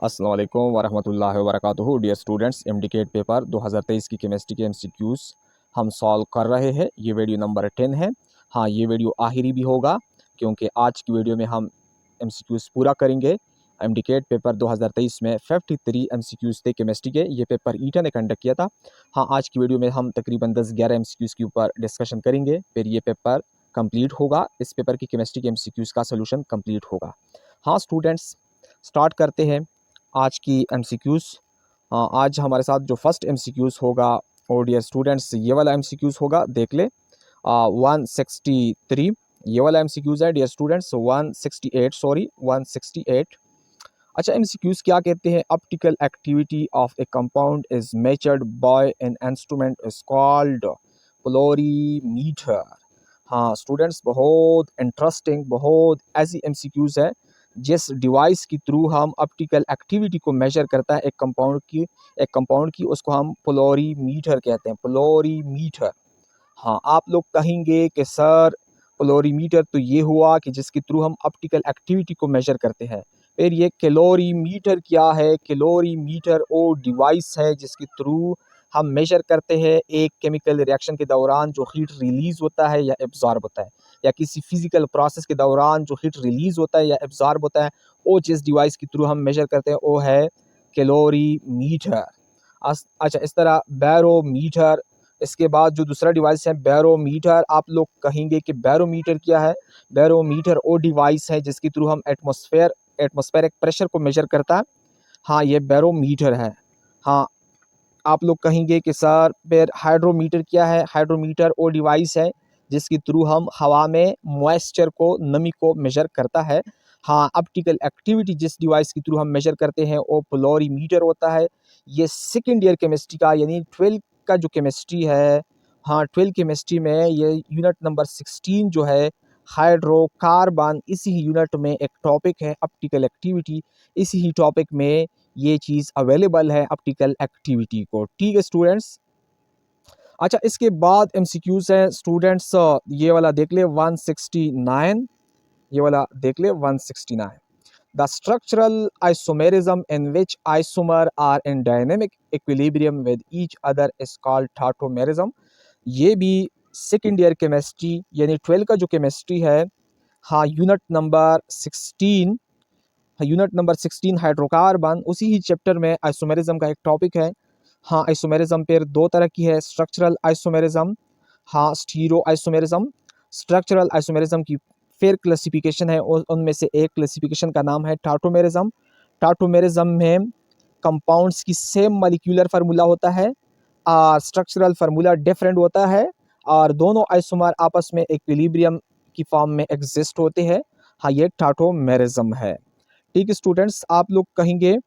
अस्सलाम वालेकुम वरहमतुल्लाहि वबरकातुहू। डियर स्टूडेंट्स, एमडीकेट पेपर 2023 की केमिस्ट्री के एमसीक्यूज़ हम सॉल्व कर रहे हैं। ये वीडियो नंबर 10 है। हाँ, ये वीडियो आखिरी भी होगा क्योंकि आज की वीडियो में हम एमसीक्यूज़ पूरा करेंगे। एमडीकेट पेपर 2023 में 53 एमसीक्यूज़ थे केमिस्ट्री के। ये पेपर ईटा ने कंडक्ट किया था। हाँ, आज की वीडियो में हम तकरीबन 10-11 एमसीक्यूज़ के ऊपर डिस्कशन करेंगे, फिर ये पेपर कंप्लीट होगा। इस पेपर की केमिस्ट्री के एमसीक्यूज़ का सोल्यूशन कंप्लीट होगा। हाँ स्टूडेंट्स, स्टार्ट करते हैं आज की एमसीक्यूज़। आज हमारे साथ जो फर्स्ट एमसीक्यूज़ होगा और डियर स्टूडेंट्स ये वाला एमसीक्यूज़ होगा, देख ले। 163 ये वाला एमसीक्यूज़ है डियर स्टूडेंट्स। 168 सॉरी 168। अच्छा, एमसीक्यूज़ क्या कहते हैं? Optical activity of a compound is measured by an instrument is called polarimeter. हाँ स्टूडेंट्स, बहुत इंटरेस्टिंग, बहुत ऐसी एमसीक्यूज़ है जिस डिवाइस के थ्रू हम ऑप्टिकल एक्टिविटी को मेजर करता है एक कंपाउंड की उसको हम पोलोरीमीटर कहते हैं, पोलोरीमीटर। हाँ, आप लोग कहेंगे कि सर पोलोरीमीटर तो ये हुआ कि जिसके थ्रू हम ऑप्टिकल एक्टिविटी को मेजर करते हैं। फिर ये कैलोरीमीटर क्या है? कैलोरीमीटर वो डिवाइस है जिसके थ्रू हम मेजर करते हैं एक केमिकल रिएक्शन के दौरान जो हीट रिलीज होता है या एब्जॉर्ब होता है, या किसी फिजिकल प्रोसेस के दौरान जो हीट रिलीज होता है या एब्जॉर्ब होता है, वो जिस डिवाइस के थ्रू हम मेजर करते हैं वो है कैलोरीमीटर। अच्छा, इस तरह बैरोमीटर। इसके बाद जो दूसरा डिवाइस है बैरोमीटर, आप लोग कहेंगे कि बैरोमीटर क्या है? बैरोमीटर वो डिवाइस है जिसके थ्रू हम एटमॉस्फेरिक प्रेशर को मेजर करता है। हाँ, ये बैरोमीटर है। हाँ, आप लोग कहेंगे कि सर फिर हाइड्रोमीटर क्या है? हाइड्रोमीटर वो डिवाइस है जिसके थ्रू हम हवा में मॉइस्चर को, नमी को मेजर करता है। हाँ, ऑप्टिकल एक्टिविटी जिस डिवाइस के थ्रू हम मेजर करते हैं वो पोलोरीमीटर होता है। ये सेकेंड ईयर केमिस्ट्री का यानी 12 का जो केमिस्ट्री है, हाँ 12 केमिस्ट्री में ये यूनिट नंबर 16 जो है हाइड्रोकार्बन, इसी ही यूनिट में एक टॉपिक है ऑप्टिकल एक्टिविटी। इसी ही टॉपिक में ये चीज़ अवेलेबल है ऑप्टिकल एक्टिविटी को। ठीक है स्टूडेंट्स। अच्छा, इसके बाद एमसीक्यूज है स्टूडेंट्स, ये वाला देख ले 169। ये वाला देख ले 169। The structural isomerism in which isomer are in dynamic equilibrium with each other is called tautomerism. ये भी सेकेंड ईयर केमिस्ट्री यानी 12 का जो केमिस्ट्री है, हाँ यूनिट नंबर 16 हाइड्रोकार्बन, उसी ही चैप्टर में आइसोमेरिज्म का एक टॉपिक है। हाँ, आइसोमेरिज्म फिर दो तरह की है, स्ट्रक्चरल आइसोमेरिज्म, हाँ स्टीरो आइसोमेरिज्म। स्ट्रक्चरल आइसोमेरिज्म की फिर क्लासिफिकेशन है, उनमें से एक क्लासिफिकेशन का नाम है टाटोमेरिज्म। टाटोमेरिज्म में कंपाउंड्स की सेम मॉलिक्यूलर फार्मूला होता है और स्ट्रक्चरल फार्मूला डिफरेंट होता है, और दोनों आइसोमर आपस में इक्विलिब्रियम की फॉर्म में एग्जिस्ट होते हैं। हाँ, ये टाटोमेरिज्म है। ठीक है स्टूडेंट्स, आप लोग कहेंगे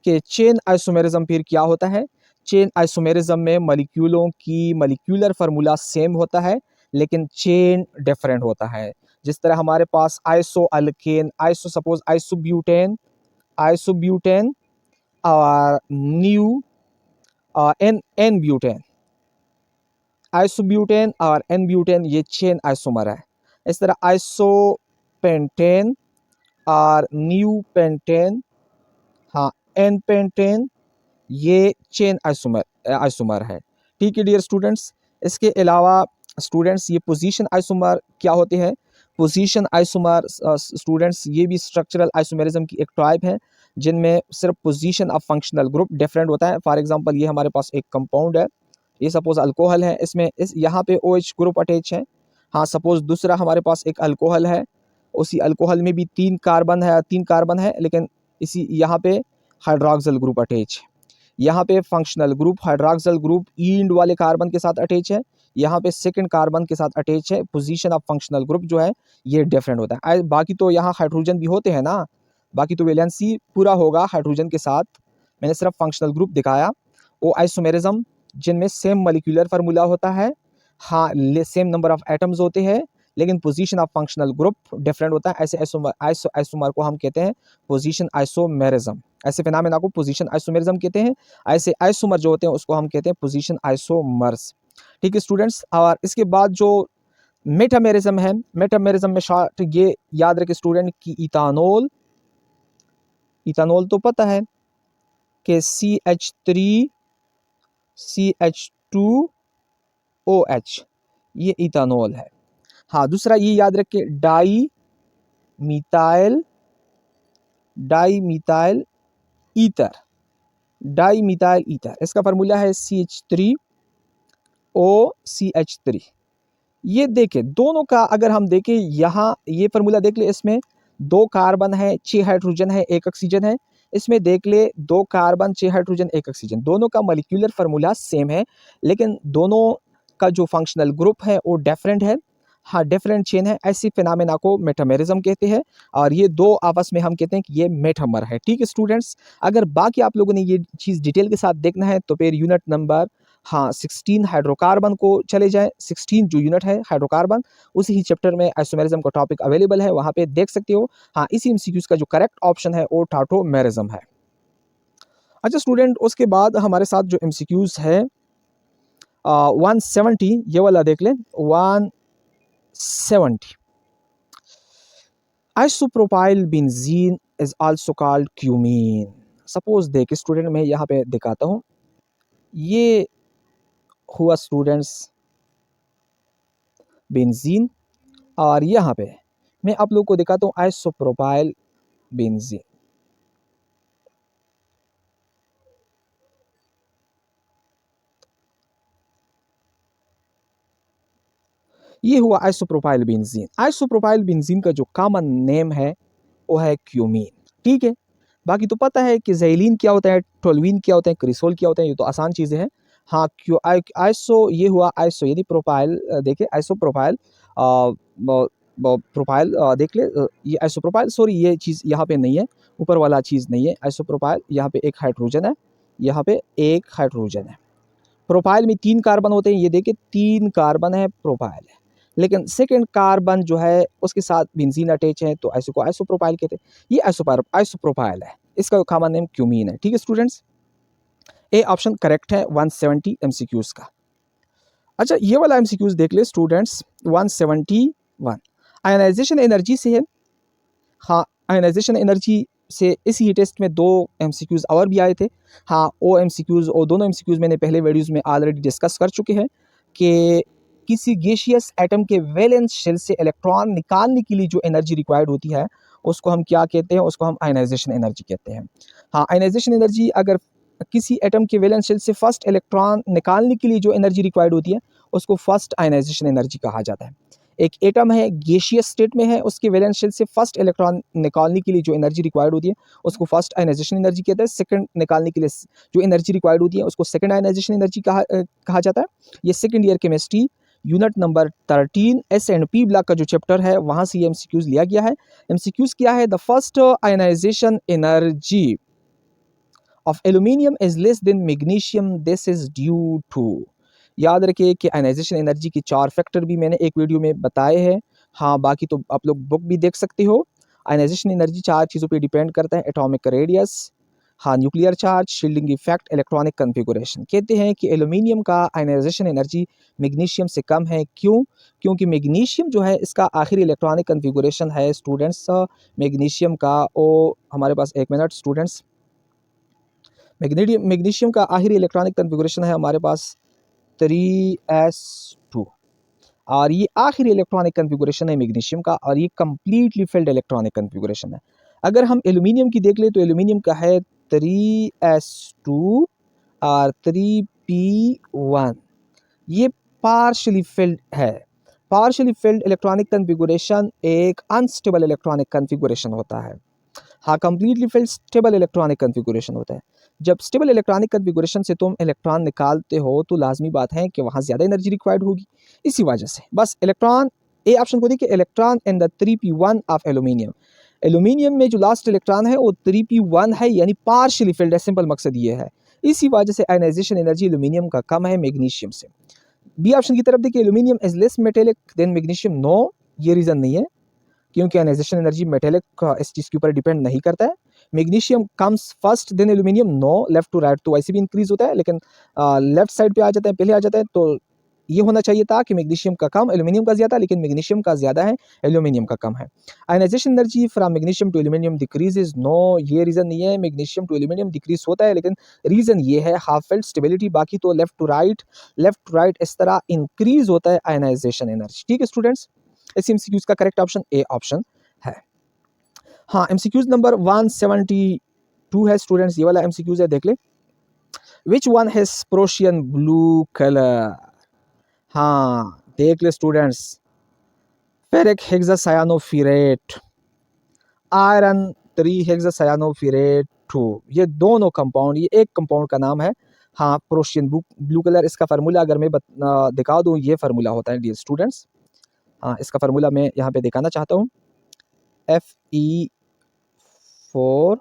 कि चेन आइसोमेरिज्म फिर क्या होता है? चेन आइसोमेरिज्म में मॉलिक्यूलों की मॉलिक्यूलर फार्मूला सेम होता है लेकिन चेन डिफरेंट होता है। जिस तरह हमारे पास आइसो अल्केन, सपोज आइसोब्यूटेन और new n n butane, isobutane और एन ब्यूटेन ये चेन आइसोमर है। इस तरह आइसोपेंटेन और न्यू पेंटेन, हाँ एन पेंटेन, ये चेन आइसोमर है। ठीक है डियर स्टूडेंट्स। इसके अलावा स्टूडेंट्स ये पोजीशन आइसोमर क्या होते हैं? पोजीशन आइसोमर स्टूडेंट्स ये भी स्ट्रक्चरल आइसोमेरिज्म की एक टाइप है जिनमें सिर्फ position of functional group different होता है। फॉर एग्जांपल ये हमारे पास एक कंपाउंड है, ये सपोज अल्कोहल है, इसमें इस यहाँ पे OH ग्रुप अटैच है। हाँ, सपोज दूसरा हमारे पास एक अल्कोहल है, उसी अल्कोहल में भी 3 कार्बन है लेकिन इसी यहाँ पे हाइड्रोक्सिल ग्रुप अटैच है। यहाँ पे फंक्शनल ग्रुप हाइड्रोक्सिल ग्रुप ईंड वाले कार्बन के साथ अटैच है, यहाँ पे सेकंड कार्बन के साथ अटैच है। पोजीशन ऑफ फंक्शनल ग्रुप जो है ये डिफरेंट होता है। बाकी तो यहाँ हाइड्रोजन भी होते हैं ना, बाकी तो वैलेंसी पूरा होगा हाइड्रोजन के साथ। मैंने सिर्फ फंक्शनल ग्रुप दिखाया। वो आइसोमेरिज्म जिनमें सेम मॉलिक्यूलर फार्मूला होता है, हाँ सेम नंबर ऑफ एटम्स होते हैं लेकिन position of functional group different होता है। ऐसे आइसोमर को हम कहते हैं पोजीशन आइसोमेरिज्म। ऐसे फिनोमेना को पोजीशन आइसोमेरिज्म कहते हैं। ऐसे आइसोमर जो होते हैं उसको हम कहते हैं पोजीशन आइसोमर्स। ठीक है स्टूडेंट्स। और इसके बाद जो मेटामेरिज्म है, मेटामेरिज्म में शॉर्ट ये याद रखे स्टूडेंट कि इथानॉल तो पता है कि CH3CH2OH ये इथानॉल है। हाँ, दूसरा ये याद रखें, डाई मीथाइल ईथर, इसका फार्मूला है CH3OCH3। ये देखें दोनों का अगर हम देखें यहाँ ये फार्मूला देख ले, इसमें 2 कार्बन है, 6 हाइड्रोजन है, 1 ऑक्सीजन है। इसमें देख ले 2 कार्बन, 6 हाइड्रोजन, 1 ऑक्सीजन, दोनों का मॉलिक्यूलर फार्मूला सेम है, लेकिन दोनों का जो फंक्शनल ग्रुप है वो डिफरेंट है। हाँ, डिफरेंट चेन है। ऐसी फिनोमेना को मेटामेरिज्म कहते हैं, और ये दो आपस में हम कहते हैं कि ये मेटामर है। ठीक है स्टूडेंट्स, अगर बाकी आप लोगों ने ये चीज़ डिटेल के साथ देखना है तो फिर यूनिट नंबर 16 हाइड्रोकार्बन को चले जाएं। 16 जो यूनिट है हाइड्रोकार्बन, उसी ही चैप्टर में आइसोमेरिज्म का टॉपिक अवेलेबल है, वहाँ पे देख सकते हो। हाँ, इसी एमसीक्यूज का जो करेक्ट ऑप्शन है वो टाटोमेरिज्म है। अच्छा स्टूडेंट, उसके बाद हमारे साथ जो एमसीक्यूज है 170, ये वाला देख लें। 170, isopropyl benzene is also called cumene. Suppose देख स्टूडेंट, मैं यहाँ पे दिखाता हूँ, ये हुआ स्टूडेंट्स बेंजीन, और यहाँ पे मैं आप लोग को दिखाता हूँ आइसोप्रोपाइल बेंजीन। ये हुआ आइसोप्रोपाइल बेंजीन। आइसोप्रोपाइल बेंजीन का जो कॉमन नेम है वो है क्यूमीन। ठीक है, बाकी तो पता है कि ज़ैलीन क्या होता है, टोल्यूइन क्या होता है, क्रिसोल क्या होता है, ये तो आसान चीज़ें हैं। हाँ, क्यों आइसो, ये हुआ आइसो यानी प्रोपाइल। देखिए आइसोप्रोपाइल प्रोपाइल देख ले, ये आइसोप्रोपाइल, सॉरी ये चीज़ यहाँ पे नहीं है, ऊपर वाला चीज़ नहीं है। आइसोप्रोपाइल यहाँ पे एक हाइड्रोजन है, यहाँ पे एक हाइड्रोजन है। प्रोपाइल में 3 कार्बन होते हैं, ये देखिए 3 कार्बन है, प्रोपाइल है। लेकिन सेकंड कार्बन जो है उसके साथ बेंजीन अटैच है, तो ऐसे को आइसोप्रोपाइल कहते हैं। ये आइसोप्रोपाइल है, इसका कॉमन नेम क्यूमीन है। ठीक है स्टूडेंट्स, ए ऑप्शन करेक्ट है 170 एमसीक्यूज का। अच्छा, ये वाला एमसीक्यूज देख ले स्टूडेंट्स 171, आयनाइजेशन एनर्जी से है। हाँ, आयनाइजेशन एनर्जी से इसी ही टेस्ट में 2 एमसीक्यूज और भी आए थे। हाँ, वो एमसीक्यूज, और दोनों एमसीक्यूज मैंने पहले वीडियोस में ऑलरेडी डिस्कस कर चुके हैं कि किसी गैसियस एटम के वैलेंस शेल से इलेक्ट्रॉन निकालने के लिए जो एनर्जी रिक्वायर्ड होती है उसको हम क्या कहते हैं, उसको हम आयनाइजेशन एनर्जी कहते हैं। हाँ, आयनाइजेशन एनर्जी, अगर किसी एटम के वैलेंस शेल से फर्स्ट इलेक्ट्रॉन निकालने के लिए जो एनर्जी रिक्वायर्ड होती है उसको फर्स्ट आयनाइजेशन एनर्जी कहा जाता है। एक एटम है, गैसियस स्टेट में है, उसके वैलेंस शेल से फर्स्ट इलेक्ट्रॉन निकालने के लिए जो एनर्जी रिक्वायर्ड होती है उसको फर्स्ट आयनाइजेशन एनर्जी कहते हैं। सेकंड निकालने के लिए जो एनर्जी रिक्वायर्ड होती है उसको सेकंड आयनाइजेशन एनर्जी कहा जाता है। ये second year chemistry unit number 13 S&P block का जो चैप्टर है वहाँ से ये एमसीक्यूज लिया गया है। एमसीक्यूज क्या है, the first ionisation energy of aluminium is less than magnesium, this is due to. याद रखिए कि आयनाइजेशन एनर्जी की 4 फैक्टर भी मैंने एक वीडियो में बताए हैं। हाँ, बाकी तो आप लोग बुक भी देख सकते हो। आयनाइजेशन एनर्जी 4 चीज़ों पे डिपेंड करता है, एटॉमिक रेडियस, हाँ, nuclear charge, shielding effect, electronic configuration. कहते हैं कि एल्यूमिनियम का आयनाइजेशन एनर्जी मैग्नीशियम से कम है। क्यों? क्योंकि मैग्नीशियम जो है इसका आखिरी इलेक्ट्रॉनिक कन्फिगुरेशन है स्टूडेंट्स, मैग्नीशियम का, ओ हमारे पास, एक मिनट स्टूडेंट्स, मैग्नीशियम का आखिरी इलेक्ट्रॉनिक कन्फिगुरेशन है हमारे पास 3s2, और ये आखिरी इलेक्ट्रॉनिक कन्फिगुरेशन है मैग्नीशियम का, और ये कंप्लीटली फिल्ड इलेक्ट्रॉनिक कन्फिगुरेशन है। अगर हम एल्यूमिनियम की देख ले तो एल्यूमिनियम का है 3s2 और 3p1, ये पार्शली फिल्ड है। पार्शली फिल्ड इलेक्ट्रॉनिक कन्फिगुरेशन एक अनस्टेबल इलेक्ट्रॉनिक कन्फिगुरेशन होता है। हाँ, completely filled stable electronic configuration होता है। जब स्टेबल इलेक्ट्रॉनिक कन्फिगुरेशन से तुम इलेक्ट्रॉन निकालते हो तो लाजमी बात है कि वहाँ ज़्यादा एनर्जी रिक्वायर्ड होगी। इसी वजह से बस इलेक्ट्रॉन, ए ऑप्शन को देखिए, electron in the 3p1 of aluminium. Aluminium में जो लास्ट इलेक्ट्रॉन है वो 3p1 है, यानी पार्शियली फिल्ड है। सिंपल मकसद ये है, इसी वजह से आयनाइजेशन एनर्जी एल्यूमिनियम का कम है मैग्नीशियम से। बी ऑप्शन की तरफ देखिए, aluminium is less metallic than magnesium. No, ये रीज़न नहीं है, क्योंकि आयनाइजेशन एनर्जी मेटेलिक इस चीज़ के ऊपर डिपेंड नहीं करता है। Magnesium comes first than aluminium. No, left to right तो वैसे भी इंक्रीज होता है, लेकिन लेफ्ट साइड पे आ जाता है, पहले आ जाता है, तो ये होना चाहिए था कि मैग्नीशियम का कम, एल्यूमिनियम का ज़्यादा, लेकिन मैग्नीशियम का ज़्यादा है, एल्यूमिनियम का कम है। Ionisation energy from magnesium to aluminium decreases, no, ये रीज़न नहीं है। मैग्नीशियम टू एल्यूमिनियम डिक्रीज होता है, लेकिन रीज़न ये है हाफ-फेल्ड स्टेबिलिटी, बाकी तो लेफ्ट टू राइट इस तरह इंक्रीज होता है आयनाइजेशन एनर्जी। ठीक है स्टूडेंट्स, इस एमसीक्यूज का करेक्ट ऑप्शन ए ऑप्शन है। हाँ, एमसीक्यूज नंबर 172 है स्टूडेंट्स, ये वाला एमसीक्यूज है, देख ले। Which one has Prussian blue colour? हाँ, देख ले students, ferric hexacyanoferrate, iron 3 hexacyanoferrate 2, ये दोनों कंपाउंड, ये एक कंपाउंड का नाम है। हाँ, प्रोशियन ब्लू कलर, इसका फार्मूला अगर मैं दिखा दूँ, ये फार्मूला होता है डियर स्टूडेंट्स। हाँ, इसका फार्मूला मैं यहाँ पे दिखाना चाहता हूँ। Fe4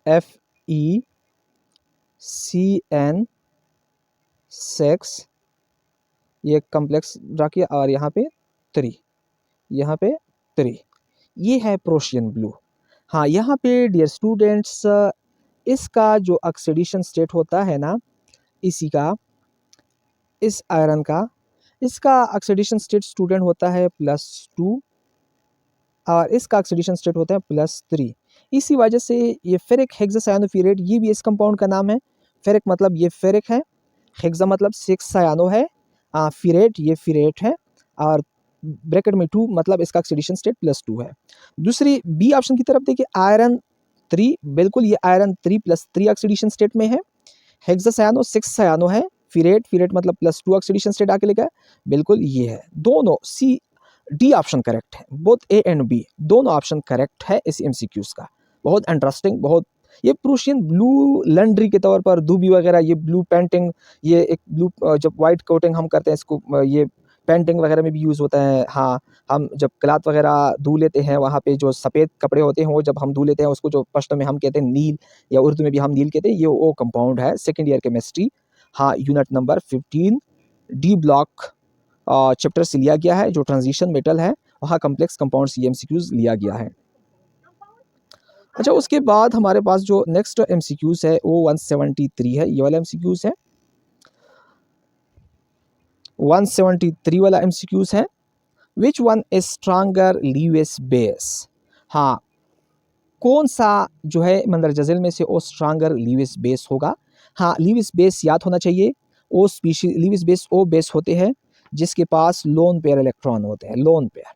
FeCN6, ये कम्प्लेक्स ड्रा किया, और यहाँ पे 3, यहाँ पे 3, ये है प्रोशियन ब्लू। हाँ, यहाँ पे डियर स्टूडेंट्स, इसका जो ऑक्सीडेशन स्टेट होता है ना, इसी का, इस आयरन का, इसका ऑक्सीडेशन स्टेट स्टूडेंट होता है +2, और इसका ऑक्सीडेशन स्टेट होता है +3। इसी वजह से ये फेरिक हेक्सासायानोफिरेट, ये भी इस कंपाउंड का नाम है। फेरिक मतलब ये फेरिक है, हेक्सा मतलब 6 सायानो है, फिरेट ये फिरेट है, और ब्रैकेट में 2 मतलब इसका ऑक्सीडेशन स्टेट +2 है। दूसरी बी ऑप्शन की तरफ देखिए, आयरन 3, बिल्कुल ये आयरन 3 +3 ऑक्सीडेशन स्टेट में है। हेक्सासायानो 6 सायानो है, फिरेट मतलब +2 ऑक्सीडेशन स्टेट आके लेगा, बिल्कुल ये है। दोनों सी डी ऑप्शन करेक्ट है, बोथ ए एंड बी, दोनों ऑप्शन करेक्ट है इस एमसीक्यूज का। बहुत इंटरेस्टिंग, बहुत, ये प्रूशियन ब्लू लंड्री के तौर पर, दूबी वगैरह, ये ब्लू पेंटिंग, ये एक ब्लू, जब वाइट कोटिंग हम करते हैं इसको, ये पेंटिंग वगैरह में भी यूज़ होता है। हाँ, हम जब क्लॉथ वगैरह धो लेते हैं, वहाँ पे जो सफ़ेद कपड़े होते हैं, वो जब हम धो लेते हैं, उसको जो पश्तो में हम कहते हैं नील, या उर्दू में भी हम नील कहते हैं, ये वो कंपाउंड है, सेकेंड ईयर केमिस्ट्री। हाँ, unit number 15 D block chapter से लिया गया है, जो ट्रांजिशन मेटल है, वहाँ कम्प्लेक्स कंपाउंड एमसीक्यूज लिया गया है। अच्छा, उसके बाद हमारे पास जो नेक्स्ट एमसीक्यूज है वो 173 है, ये वाला एमसीक्यूज है, 173 वाला एमसीक्यूज है। Which one is stronger Lewis base? हाँ, कौन सा जो है मंदरजज़ल में से वो स्ट्रांगर लीविस बेस होगा? हाँ, लीविस बेस याद होना चाहिए, वो स्पीशीज, लीविस बेस वो बेस होते हैं जिसके पास लोन पेयर इलेक्ट्रॉन होते हैं, लोन पेयर,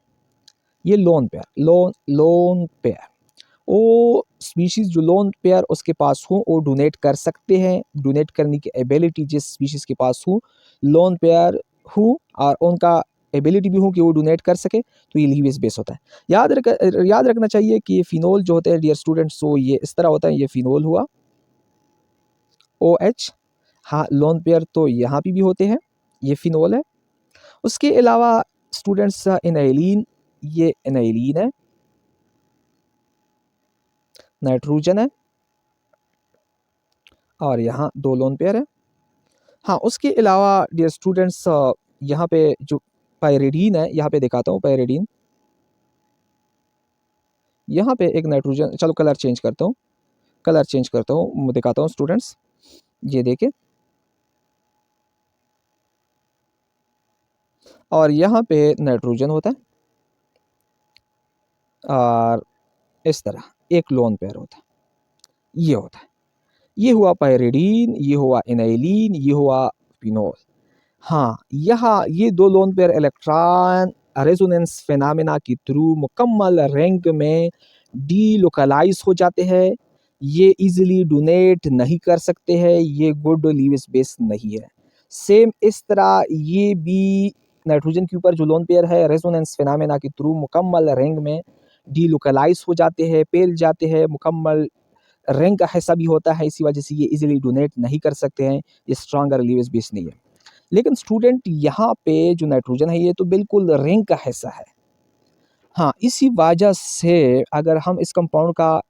ये लोन पेयर, लोन पेयर, वो स्पीशीज़ जो लोन पेयर उसके पास हो, वो डोनेट कर सकते हैं। डोनेट करने की एबिलिटी जिस स्पीशीज़ के पास हो, लोन पेयर हो, और उनका एबिलिटी भी हो कि वो डोनेट कर सके, तो ये लीविस बेस होता है। याद रखना चाहिए कि ये फिनोल जो होते हैं डियर स्टूडेंट्स, सो ये इस तरह होता है, ये फिनोल हुआ OH। हाँ, लोन पेयर तो यहाँ पे भी होते हैं, ये फिनोल है। उसके अलावा स्टूडेंट्स एनाइलिन, ये एनाइलिन है, नाइट्रोजन है, और यहाँ 2 लोन पेयर है। हाँ, उसके अलावा डियर स्टूडेंट्स, यहाँ पे जो पायरिडीन है, यहाँ पे दिखाता हूँ पायरिडीन, यहाँ पे एक नाइट्रोजन, चलो कलर चेंज करता हूँ, दिखाता हूँ स्टूडेंट्स, ये देखिए, और यहाँ पे नाइट्रोजन होता है, और इस तरह एक लोन पेयर होता है, ये होता है। ये हुआ पायरिडीन, ये हुआ एनाइलिन, ये हुआ फिनोल। हाँ, यहाँ ये 2 lone pair electron resonance phenomena के थ्रू मुकम्मल रिंग में डीलोकलाइज हो जाते हैं। ये इजीली डोनेट नहीं कर सकते हैं, ये गुड लीविस बेस नहीं है। सेम इस तरह ये भी नाइट्रोजन के ऊपर जो लोन पेयर है, रेजोनेंस फिनोमेना के थ्रू मुकम्मल रिंग में डीलोकलाइज हो जाते हैं, फैल जाते हैं, मुकम्मल रिंग का हिस्सा भी होता है, इसी वजह से ये इजीली डोनेट नहीं कर सकते हैं, ये स्ट्रॉन्गर लीविस बेस नहीं है। लेकिन स्टूडेंट यहाँ पे जो नाइट्रोजन है, ये तो बिल्कुल रिंग का हिस्सा है। हाँ, इसी वजह से अगर हम इस कंपाउंड का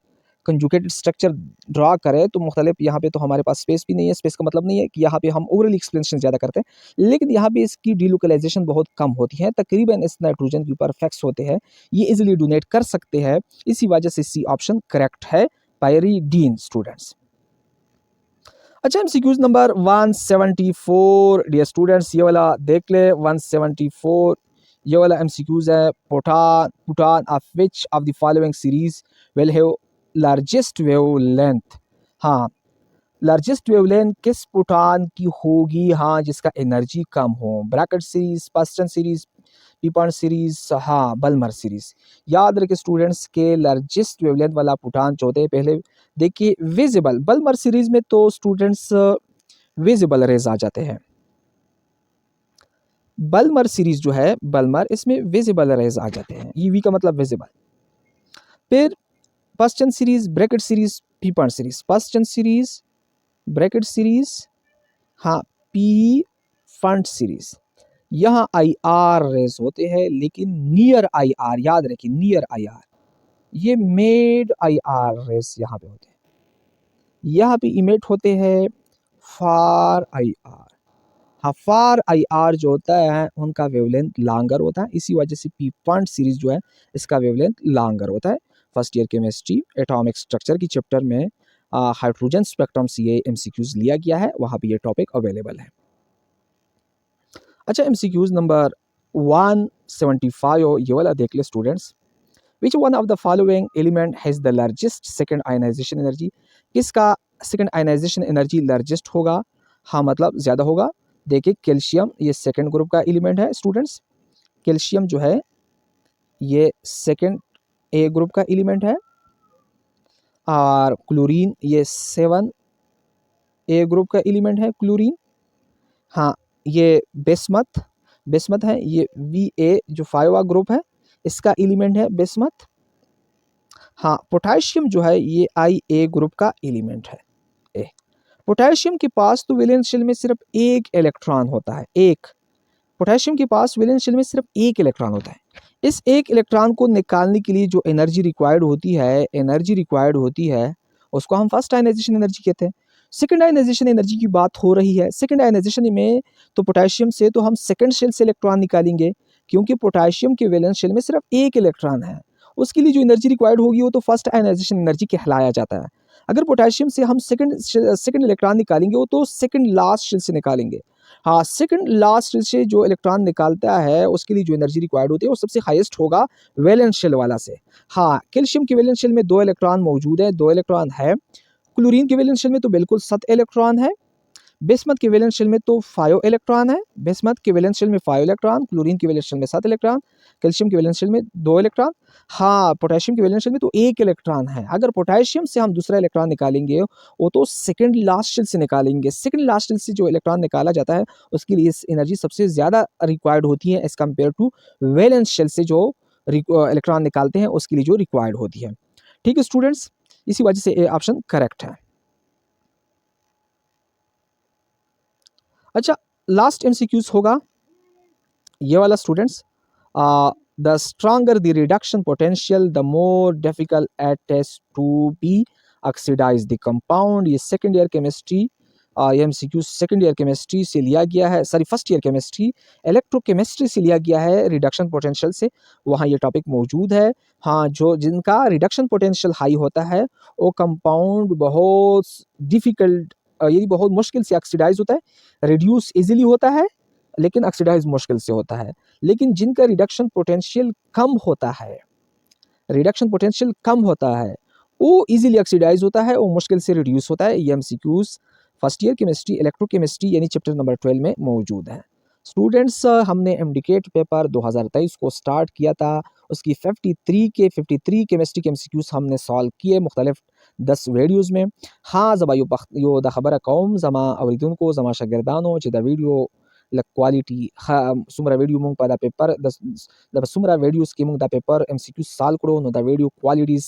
कंजुगेटेड स्ट्रक्चर ड्रा करें, तो मुख्तलिफ, यहाँ पे तो हमारे पास स्पेस भी नहीं है। स्पेस का मतलब नहीं है कि यहाँ पे हम ओरली एक्सप्लेनेशन ज़्यादा करते हैं, लेकिन यहाँ पे इसकी डीलोकलाइजेशन बहुत कम होती है, तकरीबन इस नाइट्रोजन के ऊपर फैक्स होते हैं, ये इजीली डोनेट कर सकते हैं। इसी वजह से सी ऑप्शन करेक्ट है, पायरिडीन स्टूडेंट्स। अच्छा एमसीक्यूज नंबर 174 डियर स्टूडेंट्स, ये वाला देख ले 174। ये वाला एमसीक्यूज है, photon of which of the following series will have largest wavelength. हाँ, लार्जेस्ट वेवलेंथ किस पुटान की होगी, हाँ, जिसका एनर्जी कम हो। Brackett series, Paschen series, Pfund series, हाँ, बल्मर सीरीज। याद रखे स्टूडेंट्स के लार्जेस्ट वेवलेंथ वाला पुटान जो होते हैं, पहले देखिए विजिबल बल्मर सीरीज में तो स्टूडेंट्स विजिबल रेज आ जाते हैं। बल्मर सीरीज जो है, बल्मर, इसमें विजिबल रेज आ जाते हैं, ईवी का मतलब विजिबल। फिर Paschen series, Brackett series, Pfund series. Paschen series, Brackett series, हाँ, पी फंड सीरीज। यहाँ आई आर रेस होते हैं, लेकिन नियर आई आर, याद रखिए नियर आई आर, ये मेड आई आर रेस यहाँ पे होते हैं। यहाँ पे इमेट होते हैं फार आई आर। हाँ, फार आई आर जो होता है उनका वेवलेंथ लॉन्गर होता है, इसी वजह से पी फंड सीरीज जो है इसका वेवलेंथ लॉन्गर होता है। First year chemistry atomic structure की चैप्टर में हाइड्रोजन स्पेक्ट्रम से ये एमसीक्यूज लिया गया है, वहाँ पे ये टॉपिक अवेलेबल है। अच्छा एमसीक्यूज नंबर 175, ये वाला देख ले students. Which one of the following element has the largest second ionisation energy. किसका सेकंड आयनाइजेशन एनर्जी लार्जेस्ट होगा, हाँ मतलब ज़्यादा होगा। देखिए कैल्शियम, ये सेकंड ग्रुप का एलिमेंट है स्टूडेंट्स। कैल्शियम जो है ये सेकंड ए ग्रुप का एलिमेंट है। और क्लोरीन ये 7 ए ग्रुप का एलिमेंट है, क्लोरीन। हाँ, ये बेस्मथ, बेस्मथ है, ये वी ए जो 5वां ग्रुप है इसका एलिमेंट है बेस्मथ। हाँ, पोटेशियम जो है ये आई ए ग्रुप का एलिमेंट है। ए पोटेशियम के पास तो वैलेंस शेल में सिर्फ एक इलेक्ट्रॉन होता है, एक। पोटेशियम के पास वैलेंस शेल में सिर्फ एक इलेक्ट्रॉन होता है। इस एक इलेक्ट्रॉन को निकालने के लिए जो एनर्जी रिक्वायर्ड होती है, एनर्जी रिक्वायर्ड होती है, उसको हम फर्स्ट आयनाइजेशन एनर्जी कहते हैं। सेकंड आयनाइजेशन एनर्जी की बात हो रही है, सेकंड आयनाइजेशन में तो पोटेशियम से तो हम सेकंड शेल से इलेक्ट्रॉन निकालेंगे, क्योंकि पोटेशियम के वैलेंस शेल में सिर्फ एक इलेक्ट्रॉन है। उसके लिए जो एनर्जी रिक्वायर्ड होगी वो तो फर्स्ट आयनाइजेशन एनर्जी कहलाया जाता है। अगर पोटेशियम से हम सेकंड इलेक्ट्रॉन निकालेंगे, वो तो सेकंड लास्ट शेल से निकालेंगे। हाँ, सेकंड लास्ट से जो इलेक्ट्रॉन निकालता है उसके लिए जो एनर्जी रिक्वायर्ड होती है वो सबसे हाईएस्ट होगा वैलेंस शेल वाला से। हाँ, कैल्शियम के वैलेंस शेल में 2 इलेक्ट्रॉन मौजूद है, 2 इलेक्ट्रॉन है। क्लोरीन के वैलेंस शेल में तो बिल्कुल 7 इलेक्ट्रॉन है। बिस्मथ के वैलेंस शेल में तो 5 इलेक्ट्रॉन है। बिस्मथ के वैलेंस शेल में 5 इलेक्ट्रॉन, क्लोरीन के वैलेंस शेल में 7 इलेक्ट्रॉन, कैल्शियम के वैलेंस शेल में 2 इलेक्ट्रॉन। हाँ, पोटेशियम के वैलेंस शेल में तो 1 इलेक्ट्रॉन है। अगर पोटेशियम से हम दूसरा इलेक्ट्रॉन निकालेंगे वो तो सेकंड लास्ट शेल से निकालेंगे। सेकंड लास्ट शेल से जो इलेक्ट्रॉन निकाला जाता है उसके लिए एनर्जी सबसे ज़्यादा रिक्वायर्ड होती है as compare to valence shell से जो इलेक्ट्रॉन निकालते हैं उसके लिए जो रिक्वायर्ड होती है। ठीक है स्टूडेंट्स, इसी वजह से ये ऑप्शन करेक्ट है। अच्छा, लास्ट एमसीक्यूज होगा ये वाला students. The stronger the reduction potential the more difficult it is to be oxidise the compound. ये सेकेंड ईयर केमिस्ट्री, ये एमसीक्यू सेकेंड ईयर केमिस्ट्री से लिया गया है, sorry first year chemistry electrochemistry से लिया गया है, रिडक्शन पोटेंशियल से वहाँ ये टॉपिक मौजूद है। हाँ, जो जिनका रिडक्शन पोटेंशियल हाई होता है वो कंपाउंड बहुत डिफिकल्ट, ये बहुत मुश्किल से ऑक्सीडाइज होता है, रिड्यूस इजीली होता है लेकिन ऑक्सीडाइज मुश्किल से होता है। लेकिन जिनका रिडक्शन पोटेंशियल कम होता है, रिडक्शन पोटेंशियल कम होता है, वो इजीली ऑक्सीडाइज होता है, वो मुश्किल से रिड्यूस होता है। ये MCQs first year chemistry electrochemistry यानी चैप्टर नंबर 12 में मौजूद है। स्टूडेंट्स, हमने एमडीकेट पेपर 2023 को स्टार्ट किया था, उसकी 53 केमिस्ट्री के एमसीक्यूज हमने सॉल्व किए मुख्तलिफ 10 वीडियोज़ में। हाँ ज़बा यो द खबर कौम जमा अवरीदुन को जमा शागिर्दानो च the video la quality ha sumra video mong pada paper da sumra videos ki mong da paper MCQ sal kro no da video qualities